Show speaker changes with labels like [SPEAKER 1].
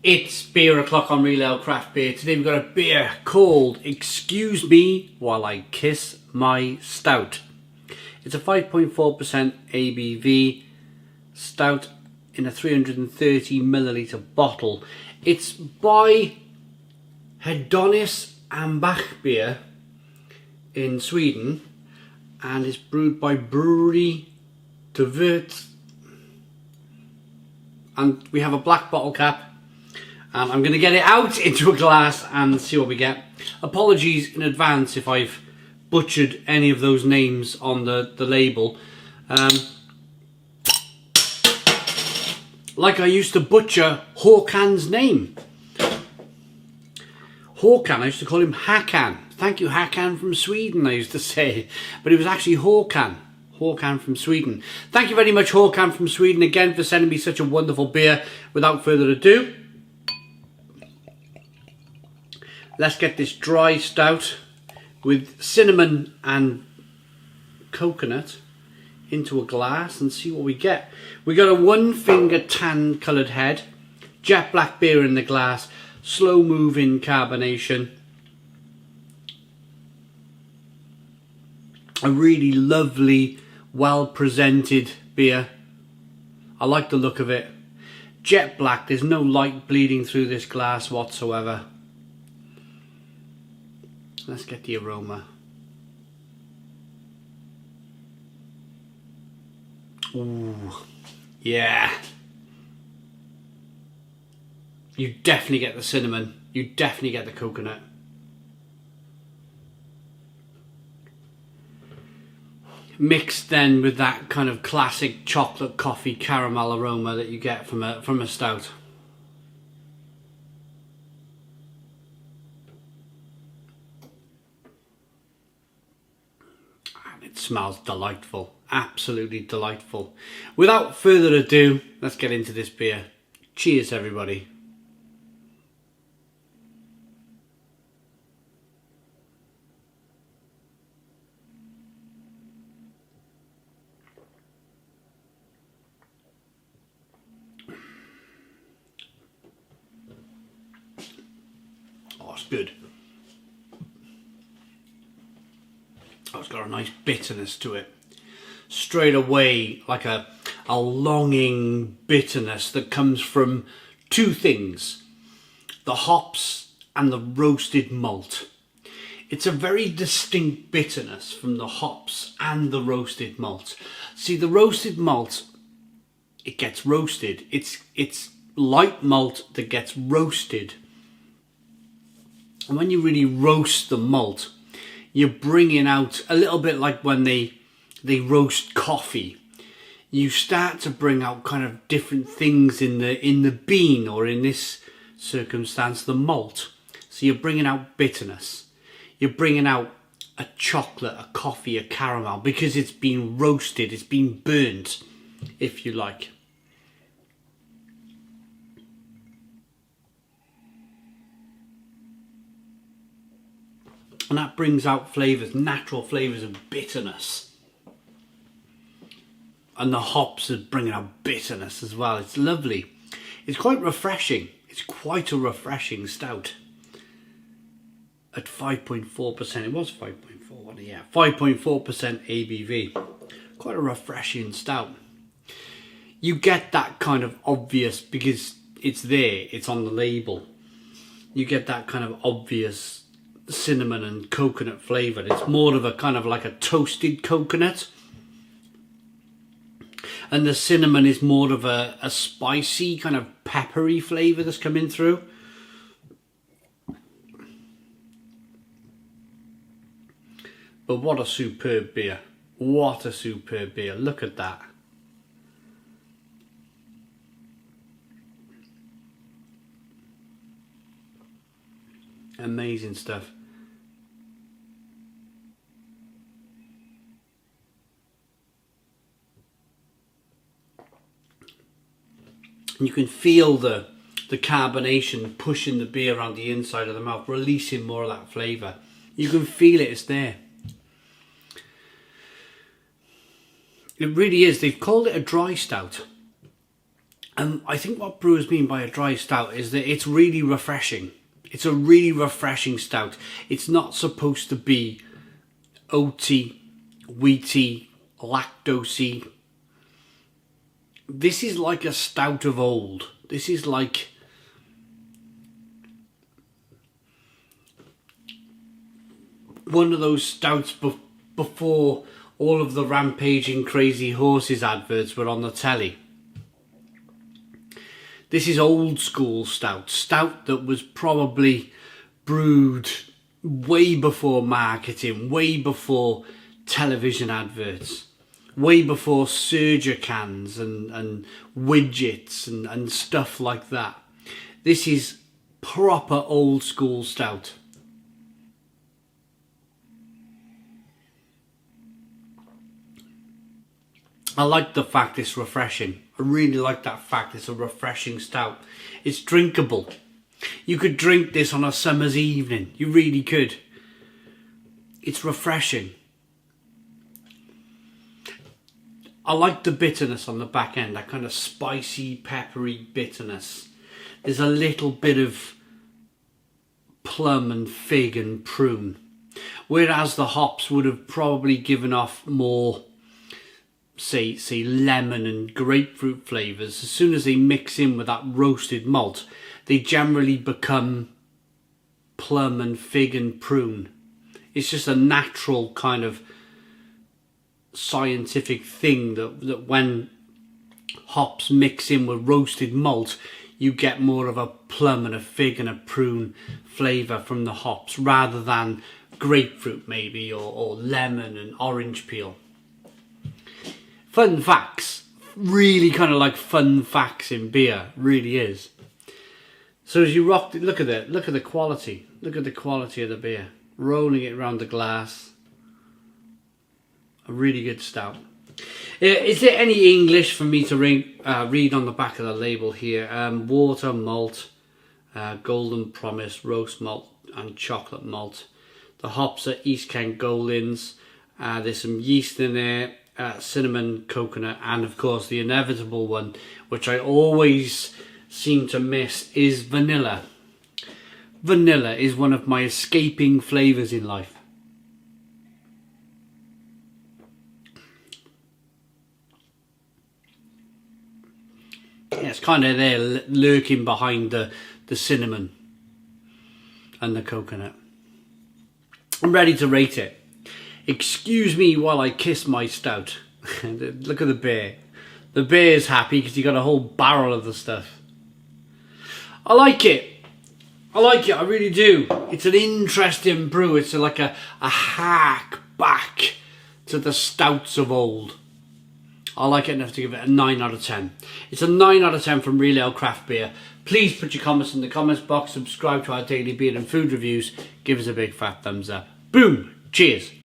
[SPEAKER 1] It's beer o'clock on Real Ale Craft Beer. Today we've got a beer called Excuse Me While I Kiss My Stout. It's a 5.4% ABV stout in a 330ml bottle. It's by Hedonis Ambachtsbier in Sweden and it's brewed by Brouwerij. And we have a black bottle cap. And I'm going to get it out into a glass and see what we get. Apologies in advance if I've butchered any of those names on the label. Like I used to butcher Håkan's name. Håkan, I used to call him Hakan. Thank you, Hakan from Sweden, I used to say. But it was actually Håkan. Håkan from Sweden. Thank you very much, Håkan from Sweden, again for sending me such a wonderful beer. Without further ado, let's get this dry stout with cinnamon and coconut into a glass and see what we get. We got a 1 finger tan coloured head, jet black beer in the glass, slow moving carbonation. A really lovely, well presented beer. I like the look of it. Jet black, there's no light bleeding through this glass whatsoever. Let's get the aroma. Ooh, yeah. You definitely get the cinnamon. You definitely get the coconut. Mixed then with that kind of classic chocolate coffee caramel aroma that you get from a stout. It smells delightful, absolutely delightful. Without further ado, let's get into this beer. Cheers, everybody. Oh, it's good. Oh, it's got a nice bitterness to it. Straight away, like a longing bitterness that comes from two things. The hops and the roasted malt. It's a very distinct bitterness from the hops and the roasted malt. See, the roasted malt, it gets roasted. It's light malt that gets roasted. And when you really roast the malt, you're bringing out a little bit like when they roast coffee. You start to bring out kind of different things in the bean, or in this circumstance, the malt. So you're bringing out bitterness. You're bringing out a chocolate, a coffee, a caramel, because it's been roasted, it's been burnt, if you like. And that brings out flavours, natural flavours of bitterness. And the hops are bringing out bitterness as well. It's lovely. It's quite refreshing. It's quite a refreshing stout. At 5.4%, it was 5.4, yeah, 5.4% ABV. Quite a refreshing stout. You get that kind of obvious, because it's there, it's on the label. You get that kind of obvious cinnamon and coconut flavour. It's more of a kind of like a toasted coconut, and the cinnamon is more of a spicy kind of peppery flavour that's coming through. But what a superb beer. What a superb beer. Look at that. Amazing stuff. And you can feel the carbonation pushing the beer around the inside of the mouth, releasing more of that flavour. You can feel it, it's there. It really is. They've called it a dry stout. I think what brewers mean by a dry stout is that it's really refreshing. It's a really refreshing stout. It's not supposed to be oaty, wheaty, lactosey. This is like a stout of old. This is like one of those stouts before all of the rampaging crazy horses adverts were on the telly. This is old school stout. Stout that was probably brewed way before marketing, way before television adverts, way before Surger cans and widgets and stuff like that. This is proper old school stout. I like the fact it's refreshing. I really like that fact it's a refreshing stout. It's drinkable. You could drink this on a summer's evening. You really could. It's refreshing. I like the bitterness on the back end, that kind of spicy, peppery bitterness. There's a little bit of plum and fig and prune. Whereas the hops would have probably given off more, say lemon and grapefruit flavours. As soon as they mix in with that roasted malt, they generally become plum and fig and prune. It's just a natural kind of scientific thing that when hops mix in with roasted malt, you get more of a plum and a fig and a prune flavour from the hops rather than grapefruit maybe or lemon and orange peel. Fun facts, really kind of like fun facts in beer, really is. So as you rock it, look at it, look at the quality of the beer. Rolling it around the glass. A really good stout. Is there any English for me to read on the back of the label here? Water, malt, golden promise, roast malt and chocolate malt. The hops are East Kent Goldings. There's some yeast in there. Cinnamon, coconut, and of course the inevitable one, which I always seem to miss, is vanilla. Vanilla is one of my escaping flavours in life. Yeah, it's kind of there lurking behind the cinnamon and the coconut. I'm ready to rate it. Excuse me while I kiss my stout. Look at the bear. The bear's happy because he got a whole barrel of the stuff. I like it. I really do. It's an interesting brew. It's like a hack back to the stouts of old. I like it enough to give it a 9 out of 10. It's a 9 out of 10 from Real Ale Craft Beer. Please put your comments in the comments box. Subscribe to our daily beer and food reviews. Give us a big fat thumbs up. Boom. Cheers.